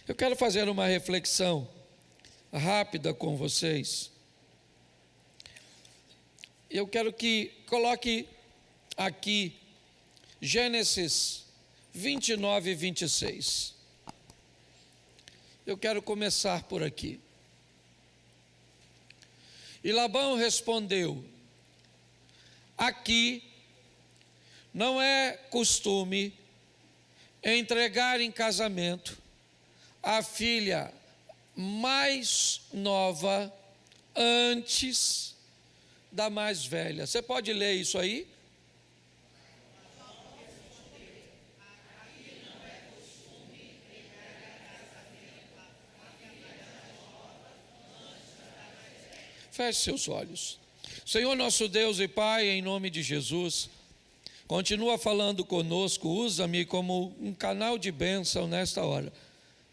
Eu quero fazer uma reflexão rápida com vocês. Eu quero que coloque aqui Gênesis 29 e 26. Eu quero começar por aqui. E Labão respondeu: aqui não é costume entregar em casamento a filha mais nova antes da mais velha. Você pode ler isso aí? Feche seus olhos. Senhor nosso Deus e Pai, em nome de Jesus, continua falando conosco, usa-me como um canal de bênção nesta hora.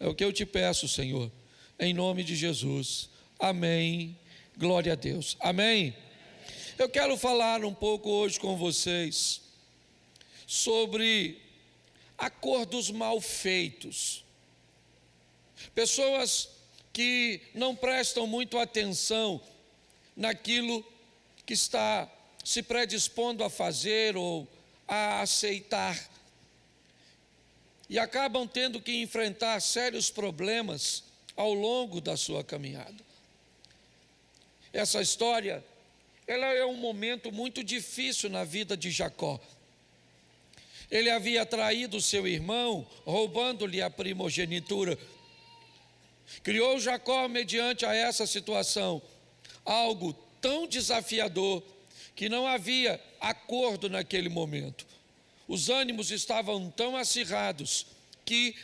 É o que eu te peço, Senhor, em nome de Jesus. Amém. Glória a Deus. Amém. Eu quero falar um pouco hoje com vocês sobre acordos mal feitos. Pessoas que não prestam muito atenção naquilo que está se predispondo a fazer ou a aceitar, e acabam tendo que enfrentar sérios problemas ao longo da sua caminhada. Essa história, ela é um momento muito difícil na vida de Jacó. Ele havia traído seu irmão, roubando-lhe a primogenitura. Criou Jacó, mediante a essa situação, algo tão desafiador que não havia acordo naquele momento. Os ânimos estavam tão acirrados que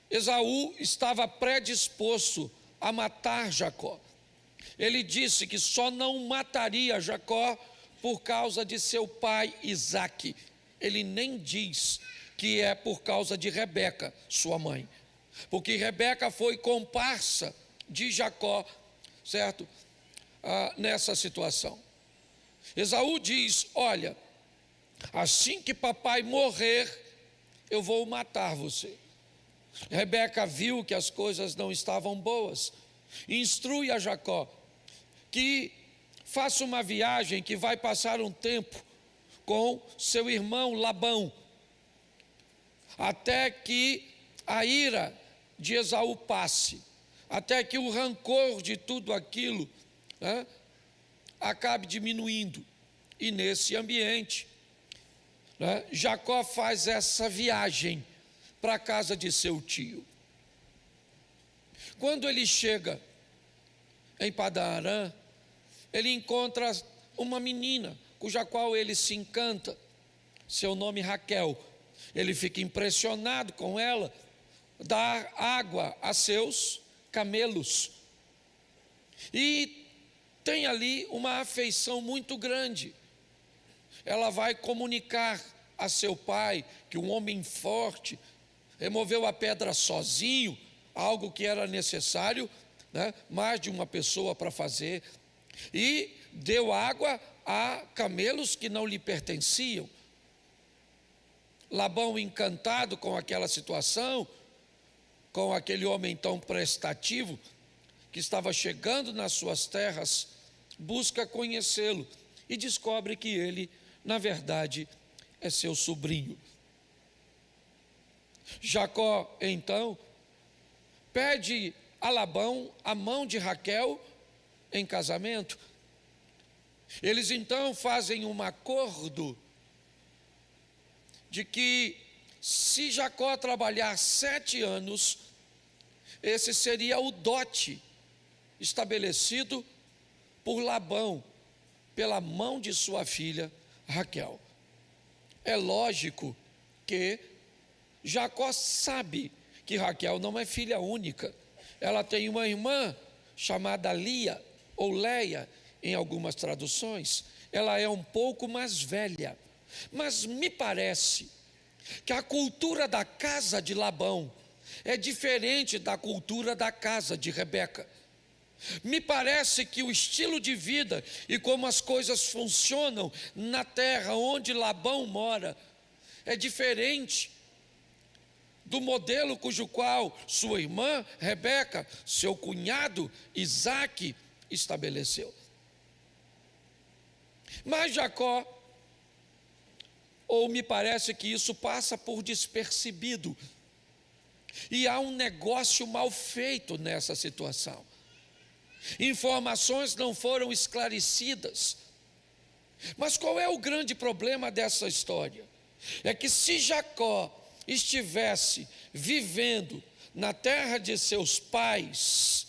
Esaú estava predisposto a matar Jacó. Ele disse que só não mataria Jacó por causa de seu pai Isaque. Ele nem diz que é por causa de Rebeca, sua mãe, porque Rebeca foi comparsa de Jacó, certo? Nessa situação. Esaú diz: olha, assim que papai morrer, eu vou matar você. Rebeca viu que as coisas não estavam boas, instrui a Jacó que faça uma viagem, que vai passar um tempo com seu irmão Labão, até que a ira de Esaú passe, até que o rancor de tudo aquilo acabe diminuindo. E nesse ambiente, Jacó faz essa viagem para a casa de seu tio. Quando ele chega em Padã Arã, ele encontra uma menina, cuja qual ele se encanta, seu nome Raquel. Ele fica impressionado com ela, dá água a seus camelos, e tem ali uma afeição muito grande. Ela vai comunicar a seu pai que um homem forte removeu a pedra sozinho, algo que era necessário, mais de uma pessoa para fazer, e deu água a camelos que não lhe pertenciam. Labão, encantado com aquela situação, com aquele homem tão prestativo que estava chegando nas suas terras, busca conhecê-lo e descobre que ele, na verdade, é seu sobrinho. Jacó, então, pede a Labão a mão de Raquel em casamento. Eles então fazem um acordo de que, se Jacó trabalhar 7 anos, esse seria o dote estabelecido por Labão, pela mão de sua filha Raquel. É lógico que Jacó sabe que Raquel não é filha única. Ela tem uma irmã chamada Lia, ou Leia, em algumas traduções. Ela é um pouco mais velha. Mas me parece que a cultura da casa de Labão é diferente da cultura da casa de Rebeca. Me parece que o estilo de vida e como as coisas funcionam na terra onde Labão mora é diferente do modelo cujo qual sua irmã Rebeca, seu cunhado Isaque estabeleceu. Mas Jacó, ou me parece que isso passa por despercebido, e há um negócio mal feito nessa situação. Informações não foram esclarecidas. Mas qual é o grande problema dessa história? É que se Jacó estivesse vivendo na terra de seus pais,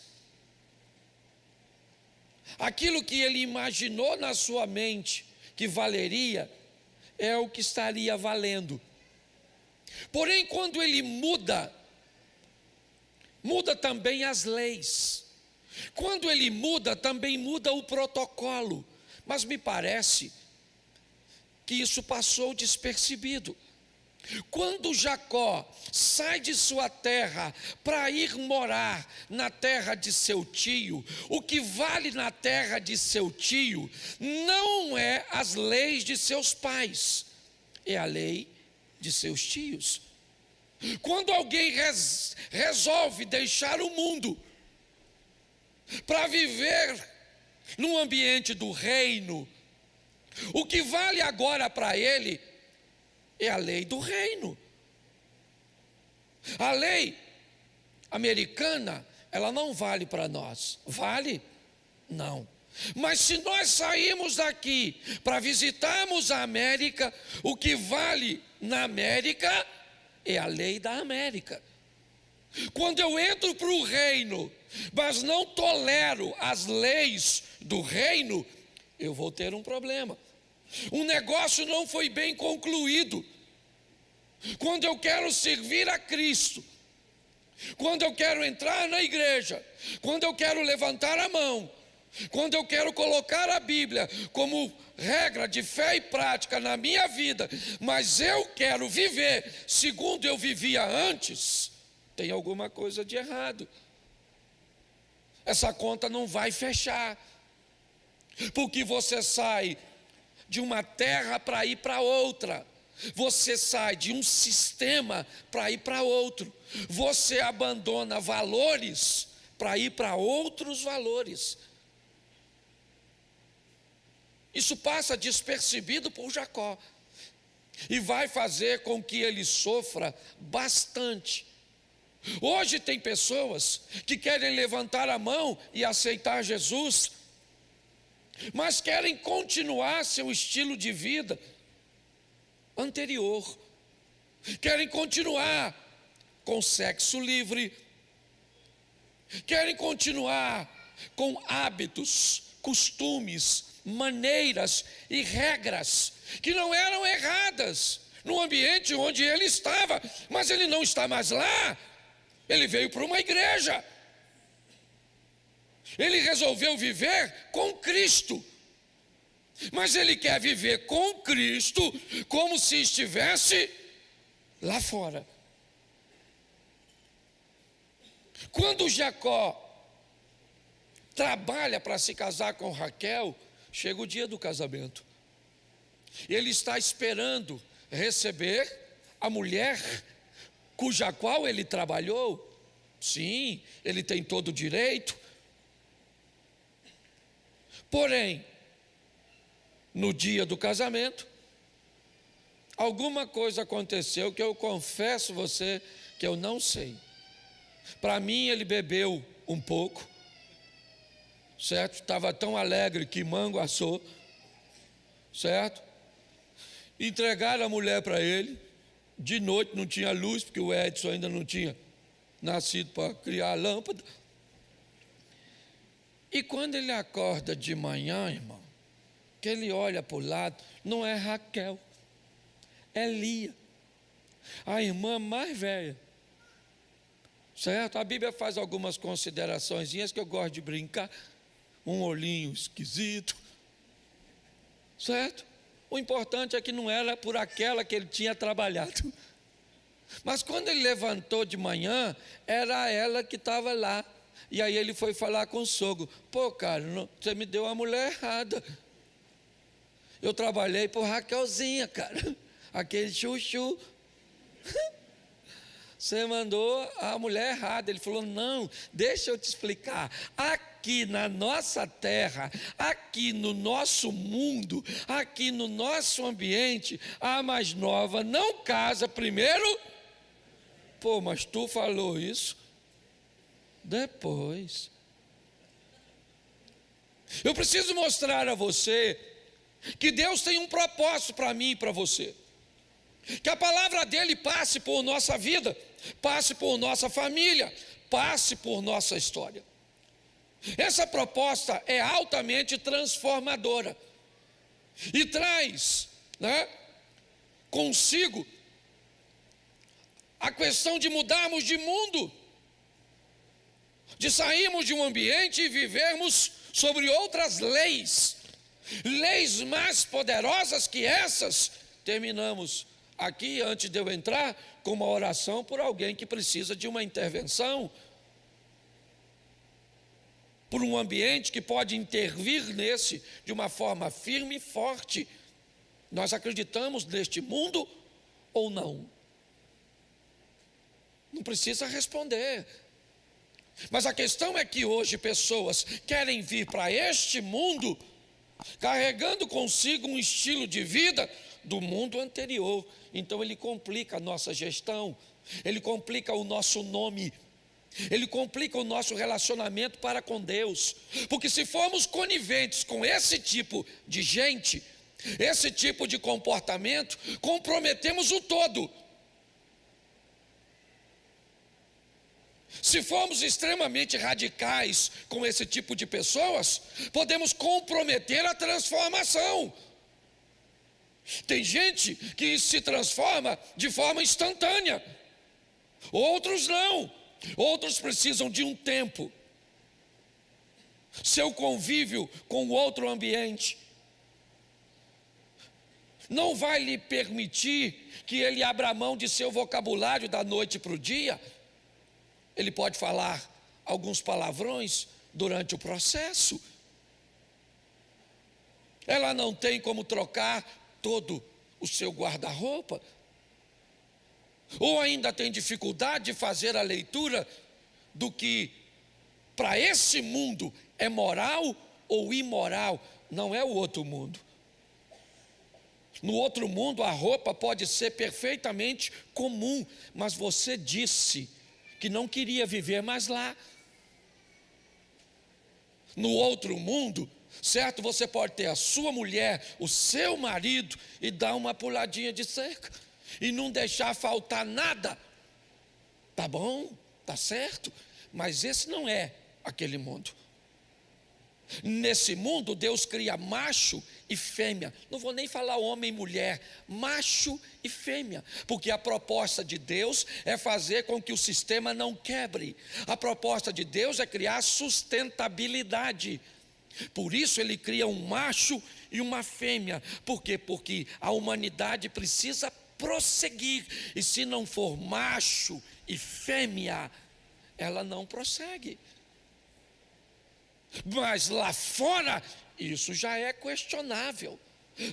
aquilo que ele imaginou na sua mente que valeria, é o que estaria valendo. Porém, quando ele muda também as leis. Quando ele muda, também muda o protocolo. Mas me parece que isso passou despercebido. Quando Jacó sai de sua terra para ir morar na terra de seu tio, o que vale na terra de seu tio não é as leis de seus pais, é a lei de seus tios. Quando alguém resolve deixar o mundo para viver num ambiente do reino, o que vale agora para ele é a lei do reino. A lei americana, ela não vale para nós. Vale? Não. Mas se nós sairmos daqui para visitarmos a América, o que vale na América é a lei da América. Quando eu entro para o reino, mas não tolero as leis do reino, eu vou ter um problema. Um negócio não foi bem concluído. Quando eu quero servir a Cristo, quando eu quero entrar na igreja, quando eu quero levantar a mão, quando eu quero colocar a Bíblia como regra de fé e prática na minha vida, mas eu quero viver segundo eu vivia antes, tem alguma coisa de errado. Essa conta não vai fechar, porque você sai de uma terra para ir para outra, você sai de um sistema para ir para outro, você abandona valores para ir para outros valores. Isso passa despercebido por Jacó e vai fazer com que ele sofra bastante. Hoje tem pessoas que querem levantar a mão e aceitar Jesus, mas querem continuar seu estilo de vida anterior, querem continuar com sexo livre, querem continuar com hábitos, costumes, maneiras e regras que não eram erradas no ambiente onde ele estava, mas ele não está mais lá. Ele veio para uma igreja, ele resolveu viver com Cristo, mas ele quer viver com Cristo como se estivesse lá fora. Quando Jacó trabalha para se casar com Raquel, chega o dia do casamento. Ele está esperando receber a mulher cuja qual ele trabalhou. Sim, ele tem todo o direito. Porém, no dia do casamento, alguma coisa aconteceu que eu confesso a você que eu não sei. Para mim, ele bebeu um pouco, certo? Estava tão alegre que mango assou, certo? Entregaram a mulher para ele. De noite não tinha luz, porque o Edson ainda não tinha nascido para criar a lâmpada. E quando ele acorda de manhã, irmão, que ele olha para o lado, não é Raquel, é Lia, a irmã mais velha, certo? A Bíblia faz algumas consideraçõezinhas que eu gosto de brincar, um olhinho esquisito, certo? O importante é que não era por aquela que ele tinha trabalhado, mas quando ele levantou de manhã, era ela que estava lá. E aí ele foi falar com o sogro: pô, cara, você me deu a mulher errada. Eu trabalhei por Raquelzinha, cara, aquele chuchu. Você mandou a mulher errada. Ele falou: não, deixa eu te explicar. Aqui na nossa terra, aqui no nosso mundo, aqui no nosso ambiente, a mais nova não casa primeiro. Pô, mas tu falou isso depois. Eu preciso mostrar a você que Deus tem um propósito para mim e para você. Que a palavra dele passe por nossa vida, passe por nossa família, passe por nossa história. Essa proposta é altamente transformadora e traz, consigo a questão de mudarmos de mundo, de sairmos de um ambiente e vivermos sobre outras leis, leis mais poderosas que essas. Terminamos aqui, antes de eu entrar, com uma oração por alguém que precisa de uma intervenção, por um ambiente que pode intervir nesse de uma forma firme e forte. Nós acreditamos neste mundo ou não? Não precisa responder. Mas a questão é que hoje pessoas querem vir para este mundo carregando consigo um estilo de vida do mundo anterior. Então ele complica a nossa gestão, ele complica o nosso nome, ele complica o nosso relacionamento para com Deus. Porque se formos coniventes com esse tipo de gente, esse tipo de comportamento, comprometemos o todo. Se formos extremamente radicais com esse tipo de pessoas, podemos comprometer a transformação. Tem gente que se transforma de forma instantânea, outros não, outros precisam de um tempo. Seu convívio com o outro ambiente não vai lhe permitir que ele abra mão de seu vocabulário da noite para o dia. Ele pode falar alguns palavrões durante o processo. Ela não tem como trocar todo o seu guarda-roupa. Ou ainda tem dificuldade de fazer a leitura do que para esse mundo é moral ou imoral. Não é o outro mundo. No outro mundo a roupa pode ser perfeitamente comum, mas você disse que não queria viver mais lá. No outro mundo, certo, você pode ter a sua mulher, o seu marido e dar uma puladinha de cerca e não deixar faltar nada. Tá bom, tá certo, mas esse não é aquele mundo. Nesse mundo Deus cria macho e fêmea. Não vou nem falar homem e mulher, macho e fêmea, porque a proposta de Deus é fazer com que o sistema não quebre. A proposta de Deus é criar sustentabilidade. Por isso ele cria um macho e uma fêmea. Por quê? Porque a humanidade precisa prosseguir, e se não for macho e fêmea, ela não prossegue. Mas lá fora, isso já é questionável.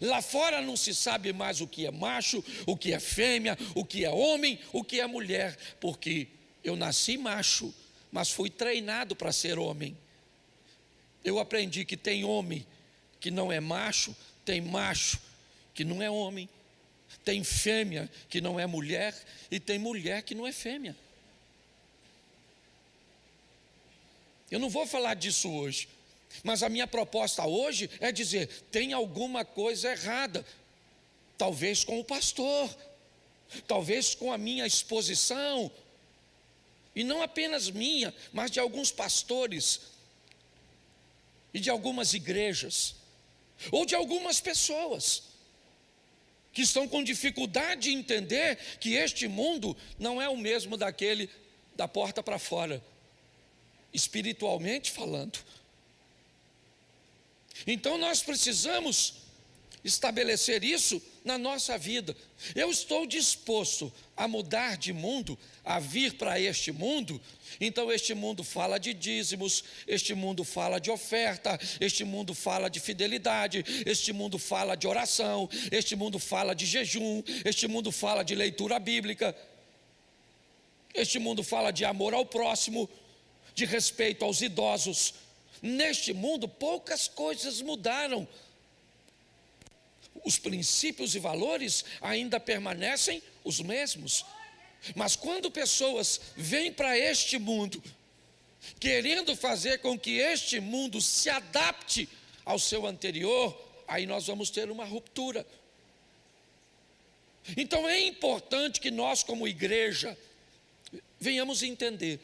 Lá fora não se sabe mais o que é macho, o que é fêmea, o que é homem, o que é mulher. Porque eu nasci macho, mas fui treinado para ser homem. Eu aprendi que tem homem que não é macho, tem macho que não é homem, tem fêmea que não é mulher e tem mulher que não é fêmea. Eu não vou falar disso hoje, mas a minha proposta hoje é dizer: tem alguma coisa errada, talvez com o pastor, talvez com a minha exposição, e não apenas minha, mas de alguns pastores, e de algumas igrejas, ou de algumas pessoas, que estão com dificuldade de entender que este mundo não é o mesmo daquele da porta para fora, espiritualmente falando. Então nós precisamos estabelecer isso na nossa vida. Eu estou disposto a mudar de mundo, a vir para este mundo. Então este mundo fala de dízimos, este mundo fala de oferta, este mundo fala de fidelidade, este mundo fala de oração, este mundo fala de jejum, este mundo fala de leitura bíblica. Este mundo fala de amor ao próximo, de respeito aos idosos. Neste mundo, poucas coisas mudaram. Os princípios e valores ainda permanecem os mesmos. Mas quando pessoas vêm para este mundo, querendo fazer com que este mundo se adapte ao seu anterior, aí nós vamos ter uma ruptura. Então é importante que nós, como igreja, venhamos entender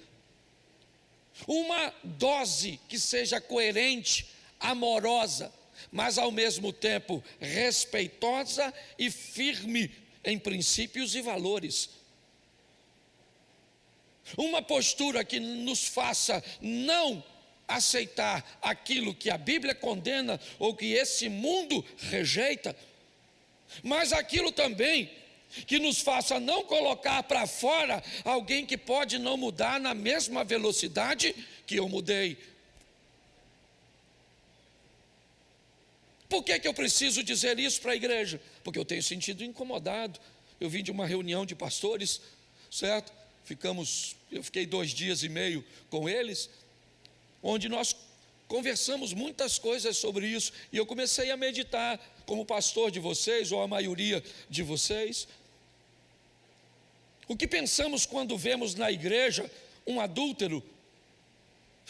uma dose que seja coerente, amorosa, mas ao mesmo tempo respeitosa e firme em princípios e valores. Uma postura que nos faça não aceitar aquilo que a Bíblia condena ou que esse mundo rejeita, mas aquilo também que nos faça não colocar para fora alguém que pode não mudar na mesma velocidade que eu mudei. Por que eu preciso dizer isso para a igreja? Porque eu tenho sentido incomodado. Eu vim de uma reunião de pastores, certo? Eu fiquei 2 dias e meio com eles, onde nós conversamos muitas coisas sobre isso, e eu comecei a meditar como pastor de vocês, ou a maioria de vocês. O que pensamos quando vemos na igreja um adúltero?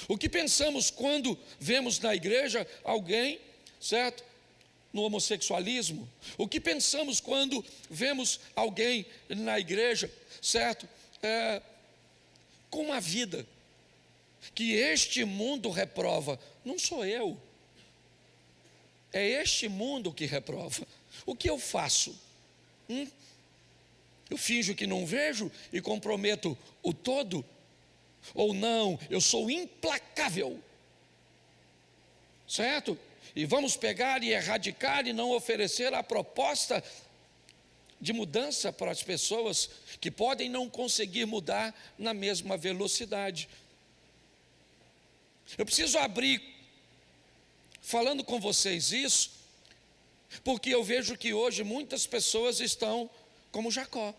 O que pensamos quando vemos na igreja alguém, certo, no homossexualismo? O que pensamos quando vemos alguém na igreja, certo, com uma vida que este mundo reprova? Não sou eu, é este mundo que reprova. O que eu faço? Eu finjo que não vejo e comprometo o todo? Ou não, eu sou implacável, certo? E vamos pegar e erradicar e não oferecer a proposta de mudança para as pessoas que podem não conseguir mudar na mesma velocidade. Eu preciso abrir falando com vocês isso, porque eu vejo que hoje muitas pessoas estão como Jacó.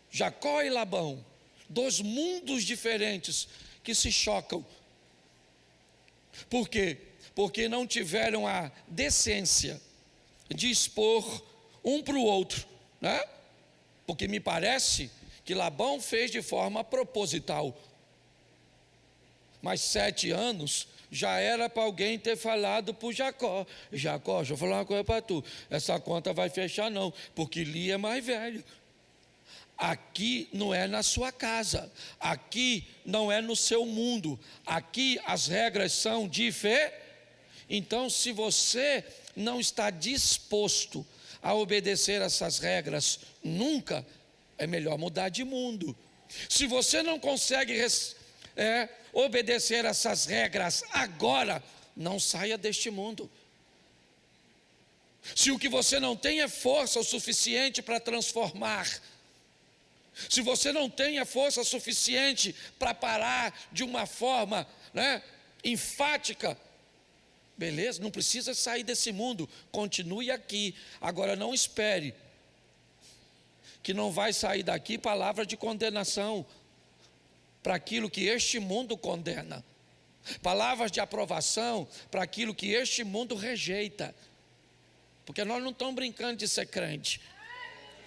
Jacó e Labão, 2 mundos diferentes que se chocam. Por quê? Porque não tiveram a decência de expor um para o outro, né? Porque me parece que Labão fez de forma proposital. Mas 7 anos já era para alguém ter falado para o Jacó: Jacó, deixa eu falar uma coisa para tu, essa conta vai fechar não, porque Lia é mais velho. Aqui não é na sua casa, aqui não é no seu mundo, aqui as regras são diferentes. Então, se você não está disposto a obedecer essas regras nunca, é melhor mudar de mundo. Se você não consegue obedecer essas regras agora, não saia deste mundo. Se o que você não tem é força o suficiente para transformar, se você não tem a força suficiente para parar de uma forma, enfática, beleza, não precisa sair desse mundo, continue aqui. Agora não espere que não vai sair daqui palavra de condenação para aquilo que este mundo condena, palavras de aprovação para aquilo que este mundo rejeita, porque nós não estamos brincando de ser crente.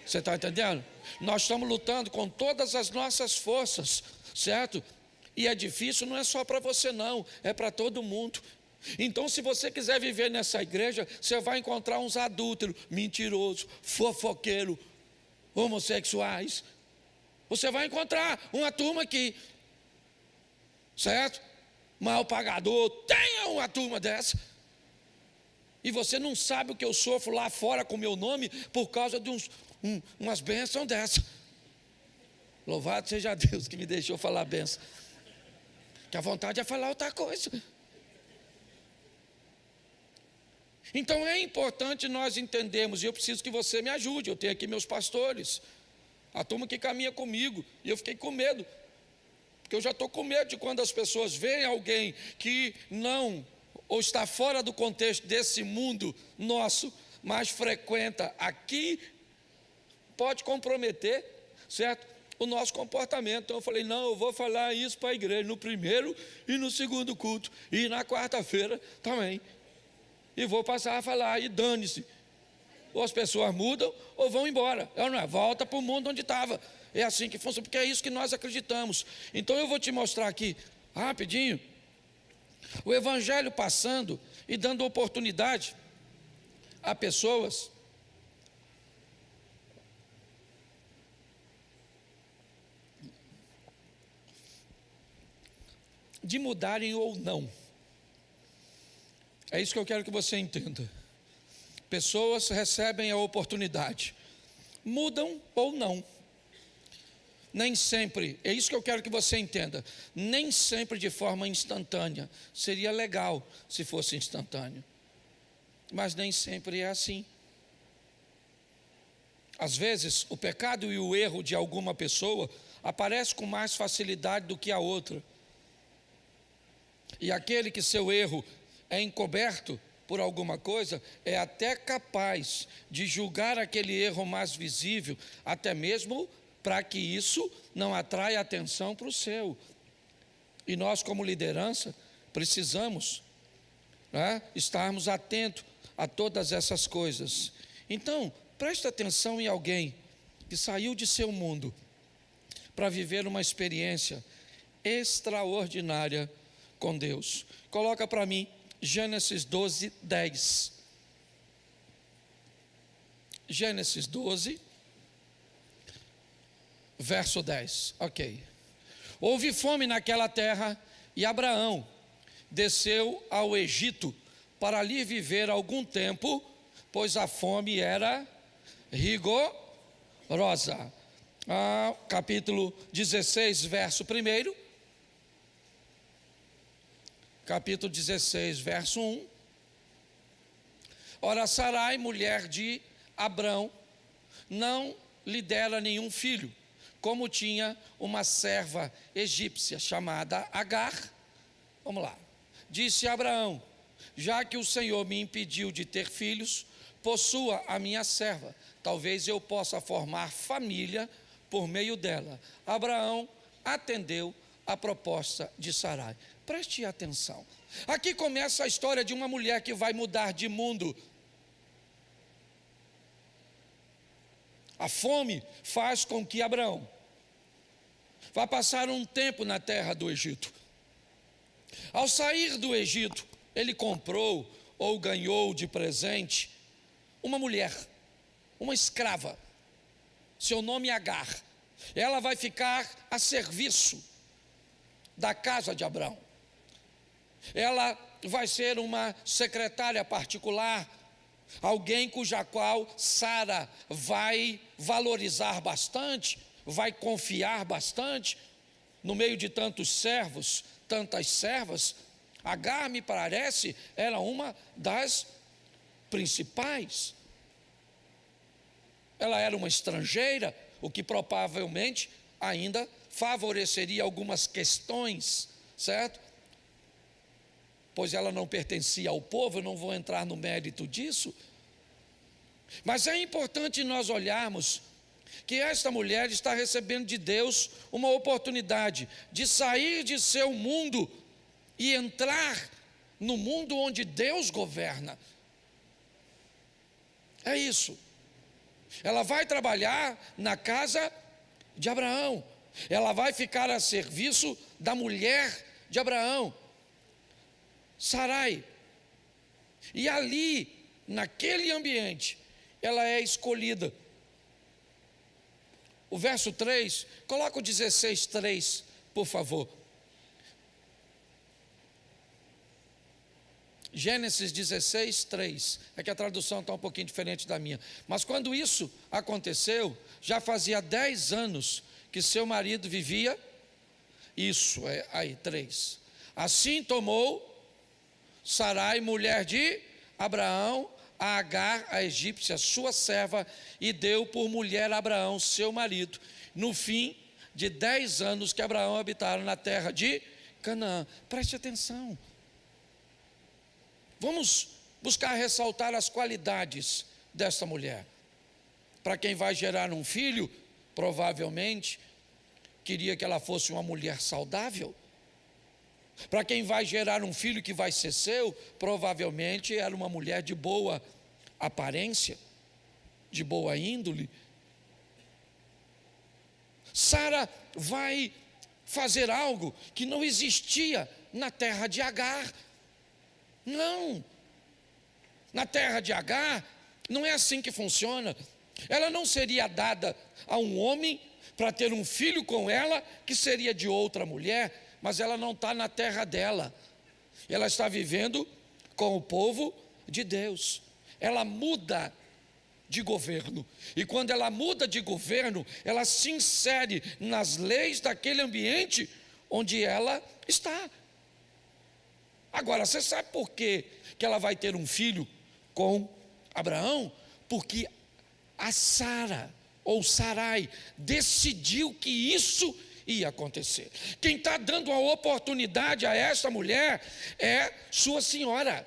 Você está entendendo? Nós estamos lutando com todas as nossas forças, certo? E é difícil, não é só para você não, é para todo mundo. Então, se você quiser viver nessa igreja, você vai encontrar uns adúlteros, mentirosos, fofoqueiros, homossexuais. Você vai encontrar uma turma aqui, certo? Mal pagador, tenha uma turma dessa. E você não sabe o que eu sofro lá fora com meu nome por causa de umas bênçãos dessa. Louvado seja Deus que me deixou falar bênção, que a vontade é falar outra coisa. Então é importante nós entendermos, e eu preciso que você me ajude. Eu tenho aqui meus pastores, a turma que caminha comigo, e eu fiquei com medo, porque eu já estou com medo de quando as pessoas veem alguém que não, ou está fora do contexto desse mundo nosso, mas frequenta aqui, pode comprometer, certo? o nosso comportamento. Então eu falei, não, eu vou falar isso para a igreja no primeiro e no segundo culto, e na quarta-feira também. E vou passar a falar, e dane-se. Ou as pessoas mudam, ou vão embora. Não é, volta para o mundo onde estava. É assim que funciona, porque é isso que nós acreditamos. Então eu vou te mostrar aqui, rapidinho, o evangelho passando e dando oportunidade a pessoas de mudarem ou não. É isso que eu quero que você entenda. Pessoas recebem a oportunidade, mudam ou não. Nem sempre, é isso que eu quero que você entenda, nem sempre de forma instantânea. Seria legal se fosse instantâneo, mas nem sempre é assim. Às vezes, o pecado e o erro de alguma pessoa aparece com mais facilidade do que a outra. E aquele que seu erro é encoberto por alguma coisa, é até capaz de julgar aquele erro mais visível, até mesmo para que isso não atraia atenção para o seu. E nós, como liderança, precisamos, né, estarmos atentos a todas essas coisas. Então, preste atenção em alguém que saiu de seu mundo para viver uma experiência extraordinária com Deus. Coloca para mim Gênesis 12, 10. Gênesis 12, verso 10. Ok. Houve fome naquela terra e Abraão desceu ao Egito para ali viver algum tempo, pois a fome era rigorosa. Capítulo 16, verso 1. Capítulo 16, verso 1. Ora, Sarai, mulher de Abrão, não lhe dera nenhum filho, como tinha uma serva egípcia chamada Agar. Vamos lá. Disse Abraão: já que o Senhor me impediu de ter filhos, possua a minha serva, talvez eu possa formar família por meio dela. Abraão atendeu a proposta de Sarai. Preste atenção. Aqui começa a história de uma mulher que vai mudar de mundo. A fome faz com que Abraão vá passar um tempo na terra do Egito. Ao sair do Egito, ele comprou ou ganhou de presente uma mulher, uma escrava. Seu nome é Agar. Ela vai ficar a serviço da casa de Abraão. Ela vai ser uma secretária particular, alguém cuja qual Sara vai valorizar bastante, vai confiar bastante. No meio de tantos servos, tantas servas, Agar, me parece, era uma das principais. Ela era uma estrangeira, o que provavelmente ainda favoreceria algumas questões, certo? Pois ela não pertencia ao povo, eu não vou entrar no mérito disso. Mas é importante nós olharmos que esta mulher está recebendo de Deus uma oportunidade de sair de seu mundo e entrar no mundo onde Deus governa. É isso. Ela vai trabalhar na casa de Abraão. Ela vai ficar a serviço da mulher de Abraão, Sarai. E ali, naquele ambiente, ela é escolhida. O verso 3, coloca o 16, 3, por favor. Gênesis 16, 3. É que a tradução está um pouquinho diferente da minha. Mas quando isso aconteceu, já fazia 10 anos que seu marido vivia. Isso, é aí, 3. Assim tomou Sarai, mulher de Abraão, a Agar, a egípcia, sua serva, e deu por mulher a Abraão, seu marido, no fim de 10 anos que Abraão habitara na terra de Canaã. Preste atenção. Vamos buscar ressaltar as qualidades desta mulher. Para quem vai gerar um filho, provavelmente, queria que ela fosse uma mulher saudável. Para quem vai gerar um filho que vai ser seu, provavelmente era uma mulher de boa aparência, de boa índole. Sara vai fazer algo que não existia na terra de Agar. Não. Na terra de Agar, não é assim que funciona. Ela não seria dada a um homem para ter um filho com ela, que seria de outra mulher, mas ela não está na terra dela. Ela está vivendo com o povo de Deus. Ela muda de governo. E quando ela muda de governo, ela se insere nas leis daquele ambiente onde ela está. Agora, você sabe por quê que ela vai ter um filho com Abraão? Porque a Sara, ou Sarai, decidiu que isso ia acontecer. Quem está dando a oportunidade a esta mulher é sua senhora.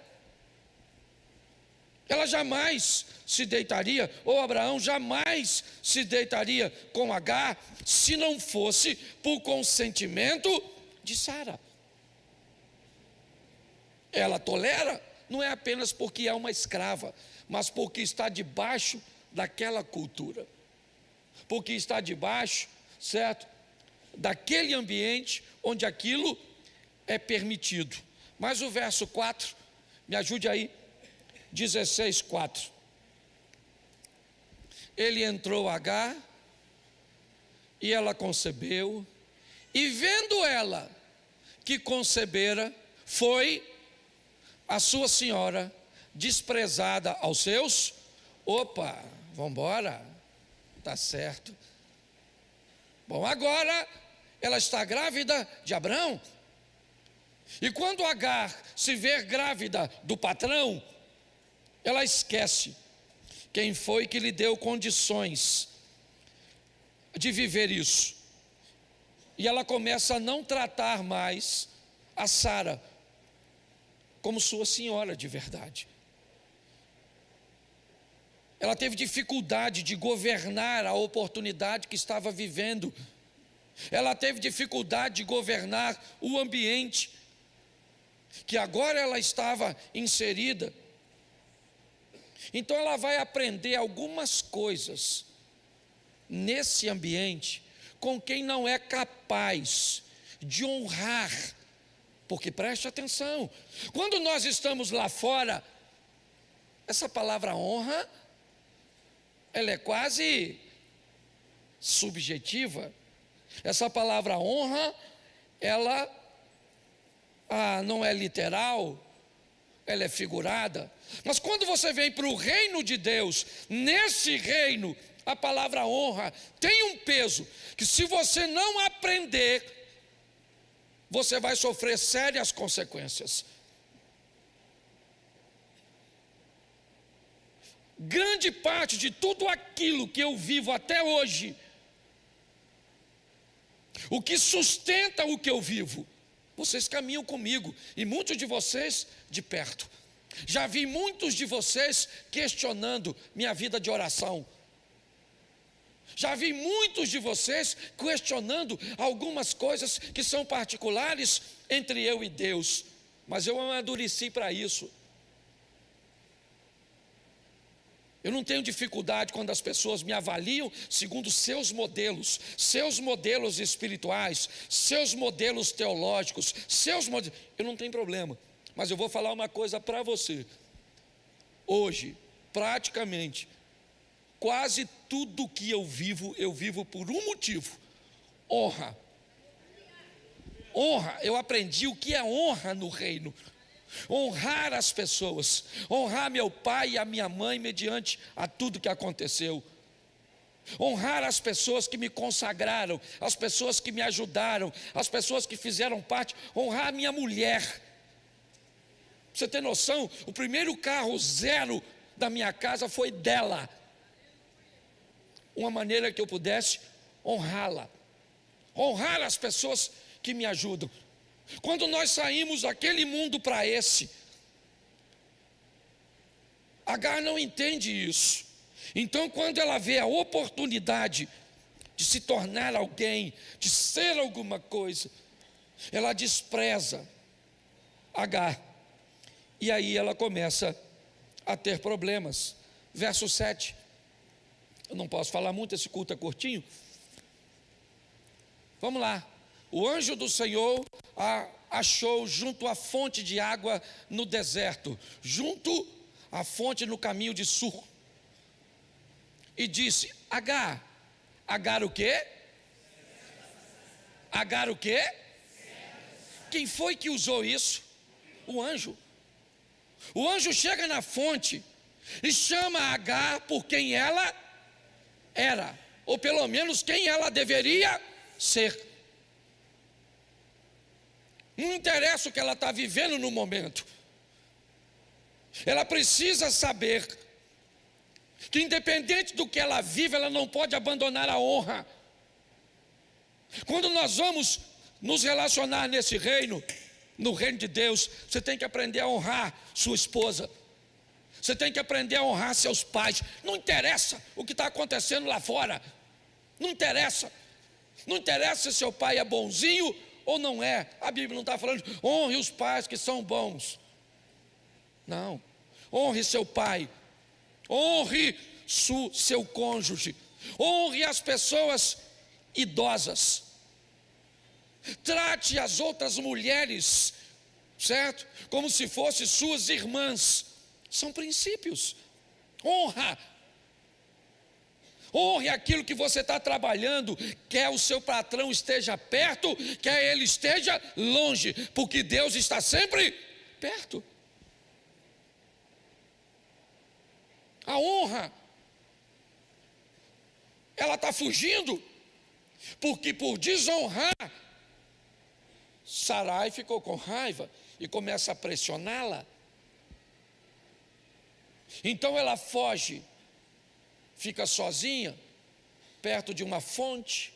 Ela jamais se deitaria, ou Abraão jamais se deitaria com Agar, se não fosse por consentimento de Sara. Ela tolera, não é apenas porque é uma escrava, mas porque está debaixo daquela cultura, porque está debaixo, certo, daquele ambiente onde aquilo é permitido. Mas o verso 4, me ajude aí, 16:4. Ele entrou Agar, e ela concebeu, e vendo ela que concebera, foi a sua senhora desprezada aos seus. Opa, vamos embora, está certo. Bom, agora ela está grávida de Abrão, e quando Agar se vê grávida do patrão, ela esquece quem foi que lhe deu condições de viver isso, e ela começa a não tratar mais a Sara como sua senhora de verdade. Ela teve dificuldade de governar a oportunidade que estava vivendo. Ela teve dificuldade de governar o ambiente que agora ela estava inserida. Então ela vai aprender algumas coisas nesse ambiente com quem não é capaz de honrar. Porque preste atenção, quando nós estamos lá fora, essa palavra honra, ela é quase subjetiva. Essa palavra honra, ela não é literal, ela é figurada. Mas quando você vem para o reino de Deus, nesse reino, a palavra honra tem um peso que, se você não aprender, você vai sofrer sérias consequências. Grande parte de tudo aquilo que eu vivo até hoje, o que sustenta o que eu vivo, vocês caminham comigo, e muitos de vocês de perto. Já vi muitos de vocês questionando minha vida de oração. Já vi muitos de vocês questionando algumas coisas que são particulares entre eu e Deus. Mas eu amadureci para isso. Eu não tenho dificuldade quando as pessoas me avaliam segundo seus modelos espirituais, seus modelos teológicos, eu não tenho problema. Mas eu vou falar uma coisa para você. Hoje, praticamente, quase tudo que eu vivo por um motivo: honra. Honra, eu aprendi o que é honra no reino. Honrar as pessoas, honrar meu pai e a minha mãe mediante a tudo que aconteceu. Honrar as pessoas que me consagraram, as pessoas que me ajudaram, as pessoas que fizeram parte. Honrar a minha mulher. Você tem noção? O primeiro carro zero da minha casa foi dela. Uma maneira que eu pudesse honrá-la. Honrar as pessoas que me ajudam. Quando nós saímos daquele mundo para esse, Agar não entende isso. Então, quando ela vê a oportunidade de se tornar alguém, de ser alguma coisa. Ela despreza Agar. E aí ela começa a ter problemas. Verso 7. Eu não posso falar muito, esse culto é curtinho. Vamos lá. O anjo do Senhor a achou junto à fonte de água no deserto, junto à fonte no caminho de Sur. E disse: Agar. Agar o quê? Agar o quê? Quem foi que usou isso? O anjo. O anjo chega na fonte e chama Agar por quem ela era, ou pelo menos quem ela deveria ser. Não interessa o que ela está vivendo no momento. Ela precisa saber que independente do que ela vive, ela não pode abandonar a honra. Quando nós vamos nos relacionar nesse reino, no reino de Deus, você tem que aprender a honrar sua esposa. Você tem que aprender a honrar seus pais. Não interessa o que está acontecendo lá fora. Não interessa. Não interessa se seu pai é bonzinho ou não é. A Bíblia não está falando de honre os pais que são bons. Não. Honre seu pai. Honre seu cônjuge. Honre as pessoas idosas. Trate as outras mulheres, certo? Como se fossem suas irmãs. São princípios. Honra. Honre aquilo que você está trabalhando, quer o seu patrão esteja perto, quer ele esteja longe, porque Deus está sempre perto. A honra, ela está fugindo, porque por desonrar, Sarai ficou com raiva e começa a pressioná-la. Então ela foge, fica sozinha, perto de uma fonte,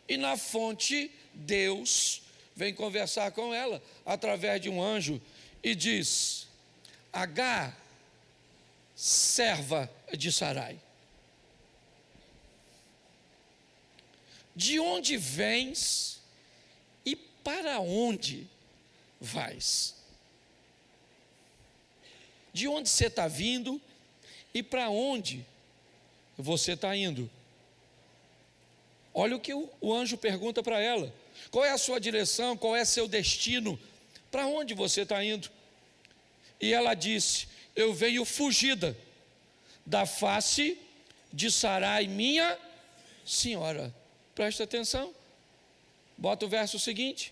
e na fonte Deus vem conversar com ela, através de um anjo, e diz: Agar, serva de Sarai, de onde vens e para onde vais? De onde você está vindo e para onde você está indo? Olha o que o anjo pergunta para ela: qual é a sua direção, qual é seu destino, para onde você está indo? E ela disse: eu venho fugida da face de Sarai, minha senhora. Presta atenção, bota o verso seguinte.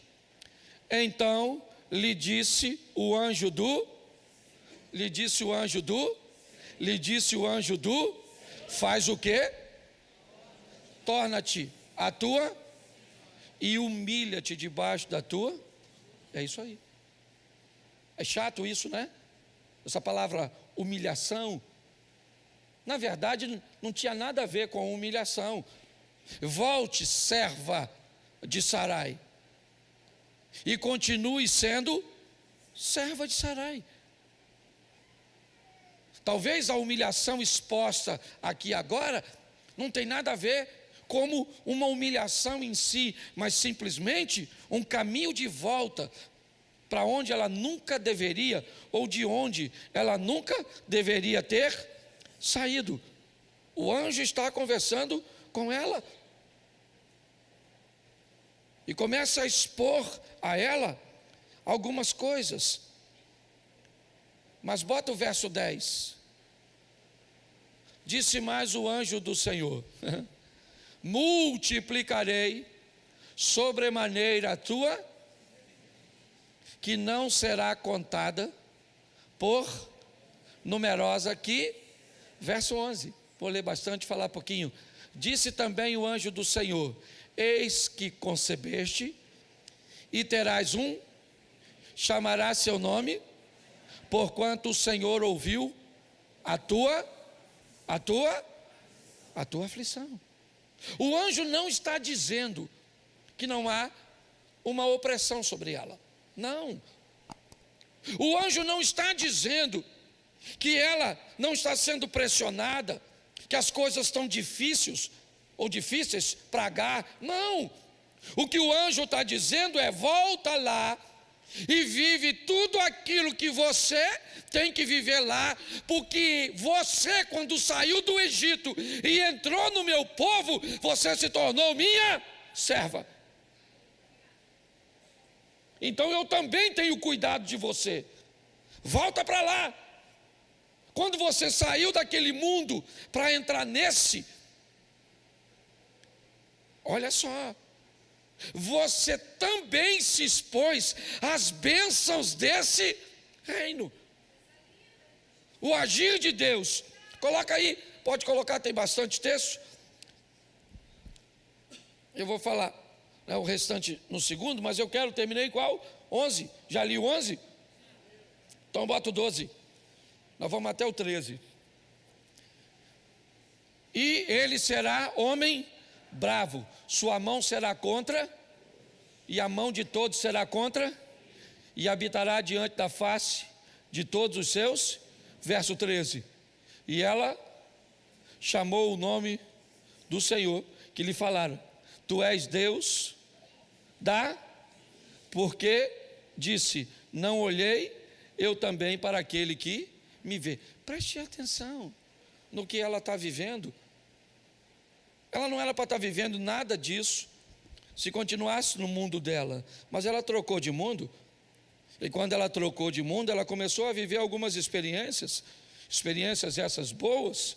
Então lhe disse o anjo do faz o quê? Torna-te a tua e humilha-te debaixo da tua. É isso aí. É chato isso, né? Essa palavra humilhação, na verdade não tinha nada a ver com humilhação. Volte, serva de Sarai, e continue sendo serva de Sarai. Talvez a humilhação exposta aqui agora não tem nada a ver como uma humilhação em si, mas simplesmente um caminho de volta para onde ela nunca deveria, ou de onde ela nunca deveria ter saído. O anjo está conversando com ela e começa a expor a ela algumas coisas. Mas bota o verso 10. Disse mais o anjo do Senhor: multiplicarei sobremaneira a tua, que não será contada por numerosa aqui. Verso 11, vou ler bastante, falar pouquinho. Disse também o anjo do Senhor: eis que concebeste e terás chamará seu nome, porquanto o Senhor ouviu a tua aflição. O anjo não está dizendo que não há uma opressão sobre ela. Não. O anjo não está dizendo que ela não está sendo pressionada, que as coisas estão difíceis. ou difíceis para Agar. Não, o que o anjo está dizendo é: volta lá e vive tudo aquilo que você tem que viver lá, porque você, quando saiu do Egito e entrou no meu povo, você se tornou minha serva. Então eu também tenho cuidado de você. Volta para lá. Quando você saiu daquele mundo para entrar nesse, olha só, você também se expôs às bênçãos desse reino. O agir de Deus. Coloca aí, pode colocar, tem bastante texto. Eu vou falar o restante no segundo, mas eu quero, terminei qual? 11, já li o 11? Então bota o 12. Nós vamos até o 13. E ele será homem bravo, sua mão será contra, e a mão de todos será contra, e habitará diante da face de todos os seus. Verso 13. E ela chamou o nome do Senhor que lhe falaram: tu és Deus porque disse: não olhei eu também para aquele que me vê. Preste atenção no que ela está vivendo. Ela não era para estar vivendo nada disso se continuasse no mundo dela, mas ela trocou de mundo. E quando ela trocou de mundo, ela começou a viver algumas experiências essas boas,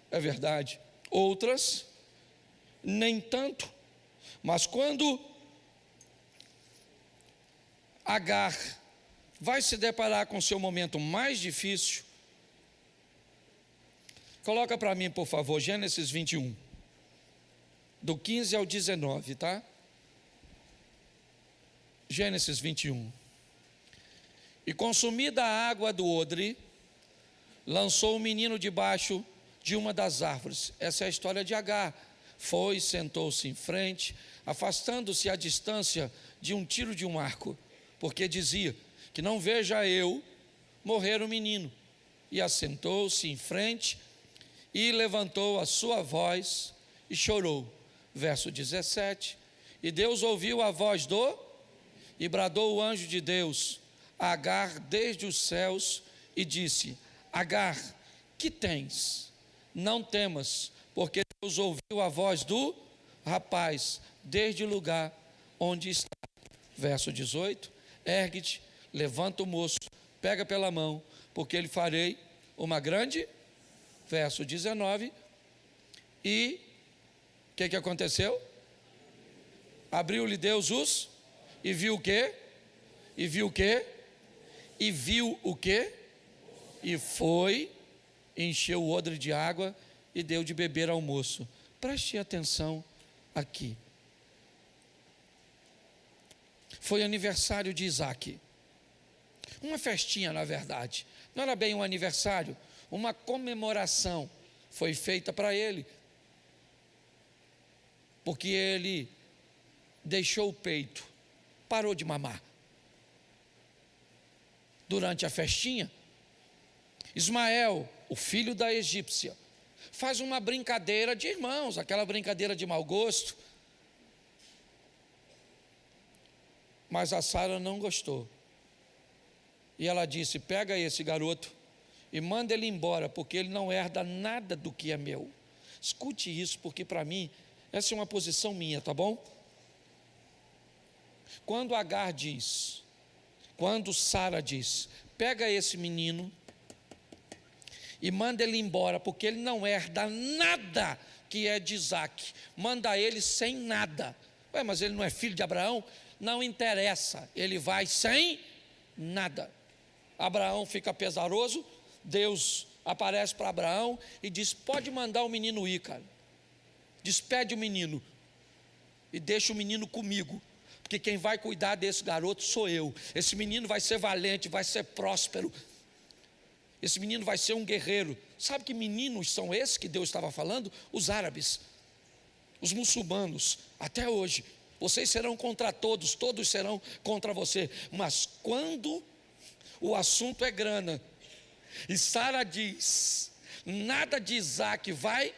é verdade, outras nem tanto. Mas quando Agar vai se deparar com o seu momento mais difícil, coloca para mim, por favor, Gênesis 21, do 15 ao 19, tá? Gênesis 21. E consumida a água do odre, lançou o menino debaixo de uma das árvores. Essa é a história de Agar. Foi, sentou-se em frente, afastando-se à distância de um tiro de um arco, porque dizia: que não veja eu morrer o menino. E assentou-se em frente e levantou a sua voz e chorou. Verso 17. E Deus ouviu a voz e bradou o anjo de Deus a Agar desde os céus e disse: Agar, que tens? Não temas, porque Deus ouviu a voz do rapaz desde o lugar onde está. Verso 18. Ergue-te, levanta o moço, pega pela mão, porque lhe farei uma grande. Verso 19. E o que aconteceu? Abriu-lhe Deus e viu o quê? E viu o quê? E viu o quê? E foi, encheu o odre de água e deu de beber ao moço. Preste atenção aqui. Foi aniversário de Isaac. Uma festinha, na verdade. Não era bem um aniversário, uma comemoração foi feita para ele. Porque ele deixou o peito, parou de mamar. Durante a festinha, Ismael, o filho da egípcia, faz uma brincadeira de irmãos, aquela brincadeira de mau gosto. Mas a Sara não gostou. E ela disse: pega esse garoto e manda ele embora, porque ele não herda nada do que é meu. Escute isso, porque para mim, essa é uma posição minha, tá bom? Quando Agar diz, quando Sara diz: pega esse menino e manda ele embora, porque ele não herda nada que é de Isaac. Manda ele sem nada. Ué, mas ele não é filho de Abraão? Não interessa, ele vai sem nada. Abraão fica pesaroso, Deus aparece para Abraão e diz: pode mandar o menino ir, cara. Despede o menino e deixa o menino comigo, porque quem vai cuidar desse garoto sou eu. Esse menino vai ser valente, vai ser próspero. Esse menino vai ser um guerreiro. Sabe que meninos são esses que Deus estava falando? Os árabes, os muçulmanos, até hoje. Vocês serão contra todos, todos serão contra você. Mas quando o assunto é grana, e Sara diz: nada de Isaac vai,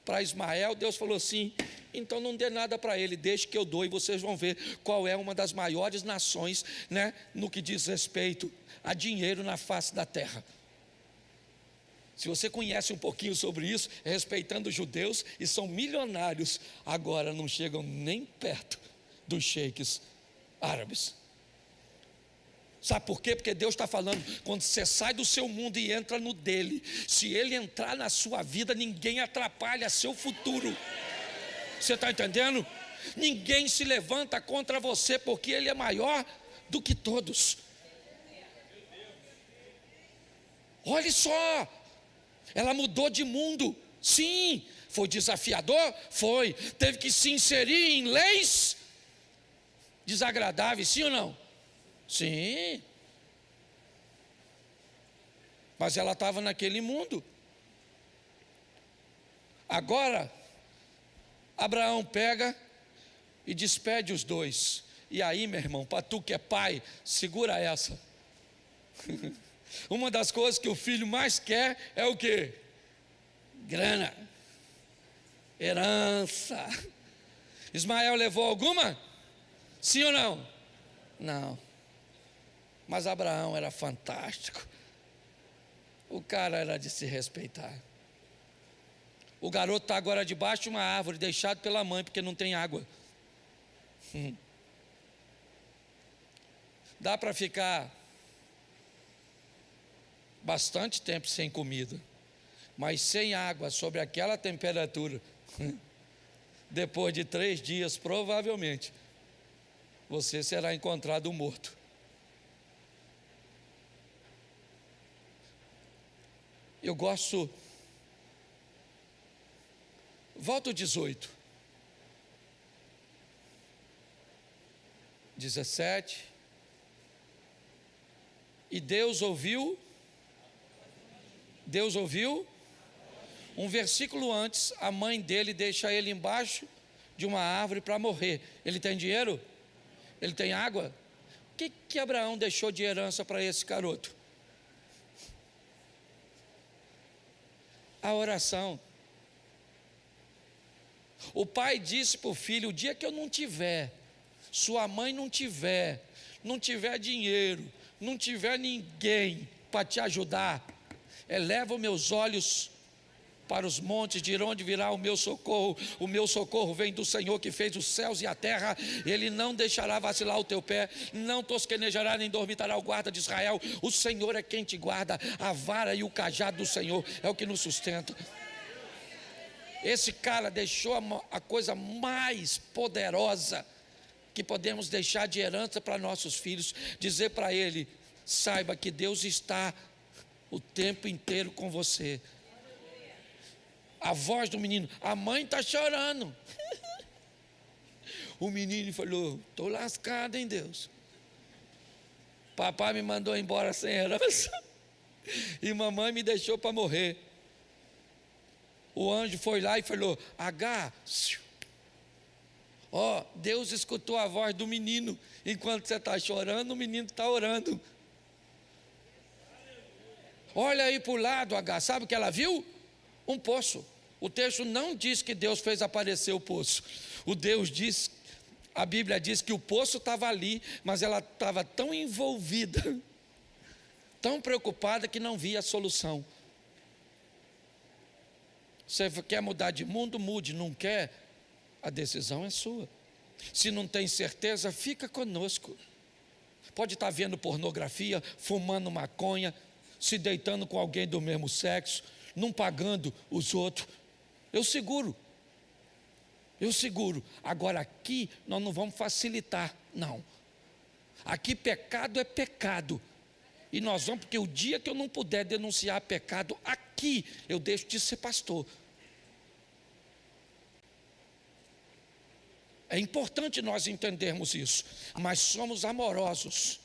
para Ismael, Deus falou assim: então não dê nada para ele, deixe que eu dou, e vocês vão ver qual é uma das maiores nações, né, no que diz respeito a dinheiro na face da terra. Se você conhece um pouquinho sobre isso, respeitando os judeus, e são milionários, agora não chegam nem perto dos sheiks árabes. Sabe por quê? Porque Deus está falando, quando você sai do seu mundo e entra no dele, se ele entrar na sua vida, ninguém atrapalha seu futuro. Você está entendendo? Ninguém se levanta contra você, porque ele é maior do que todos. Olhe só, ela mudou de mundo. Sim, foi desafiador? Foi. Teve que se inserir em leis desagradáveis, sim ou não? Sim, mas ela estava naquele mundo. Agora, Abraão pega e despede os dois. E aí, meu irmão, para tu que é pai, segura essa. Uma das coisas que o filho mais quer é o quê? Grana, herança. Ismael levou alguma? Sim ou não? Não. Mas Abraão era fantástico. O cara era de se respeitar. O garoto está agora debaixo de uma árvore, deixado pela mãe, porque não tem água. Dá para ficar bastante tempo sem comida, mas sem água, sobre aquela temperatura, depois de 3 dias, provavelmente, você será encontrado morto. Eu gosto. Volta o 18. 17. E Deus ouviu. Um versículo antes, a mãe dele deixa ele embaixo de uma árvore para morrer. Ele tem dinheiro? Ele tem água? O que Abraão deixou de herança para esse garoto? A oração. O pai disse para o filho: o dia que eu não tiver, sua mãe não tiver dinheiro, não tiver ninguém para te ajudar, eleva os meus olhos para os montes, de onde virá o meu socorro vem do Senhor que fez os céus e a terra. Ele não deixará vacilar o teu pé, não tosquenejará nem dormitará o guarda de Israel. O Senhor é quem te guarda, a vara e o cajado do Senhor é o que nos sustenta. Esse cara deixou a coisa mais poderosa que podemos deixar de herança para nossos filhos, dizer para ele: saiba que Deus está o tempo inteiro com você. A voz do menino: a mãe está chorando. O menino falou: estou lascado em Deus. Papai me mandou embora sem herança e mamãe me deixou para morrer. O anjo foi lá e falou: H, Deus escutou a voz do menino. Enquanto você está chorando, o menino está orando. Olha aí para o lado, H, sabe o que ela viu? Um poço. O texto não diz que Deus fez aparecer o poço. A Bíblia diz que o poço estava ali, mas ela estava tão envolvida, tão preocupada, que não via a solução. Você quer mudar de mundo? Mude. Não quer? A decisão é sua. Se não tem certeza, fica conosco. Pode estar vendo pornografia, fumando maconha, se deitando com alguém do mesmo sexo, não pagando os outros. Eu seguro. Agora aqui nós não vamos facilitar, não. Aqui pecado é pecado. E nós vamos, porque o dia que eu não puder denunciar pecado, aqui eu deixo de ser pastor. É importante nós entendermos isso, mas somos amorosos.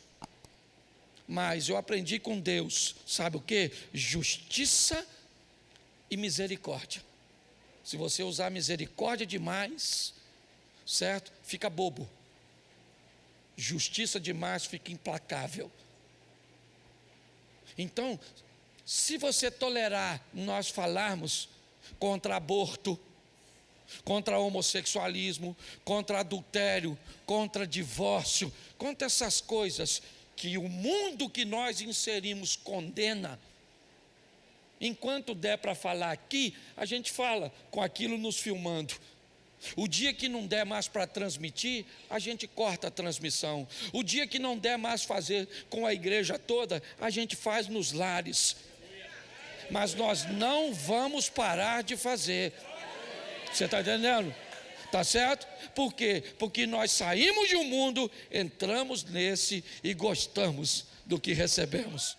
Mas eu aprendi com Deus, sabe o que? Justiça e misericórdia. Se você usar misericórdia demais, certo? Fica bobo. Justiça demais fica implacável. Então, se você tolerar nós falarmos contra aborto, contra homossexualismo, contra adultério, contra divórcio, contra essas coisas que o mundo que nós inserimos condena. Enquanto der para falar aqui, a gente fala com aquilo nos filmando. O dia que não der mais para transmitir, a gente corta a transmissão. O dia que não der mais fazer com a igreja toda, a gente faz nos lares. Mas nós não vamos parar de fazer. Você está entendendo? Tá certo? Por quê? Porque nós saímos de um mundo, entramos nesse e gostamos do que recebemos.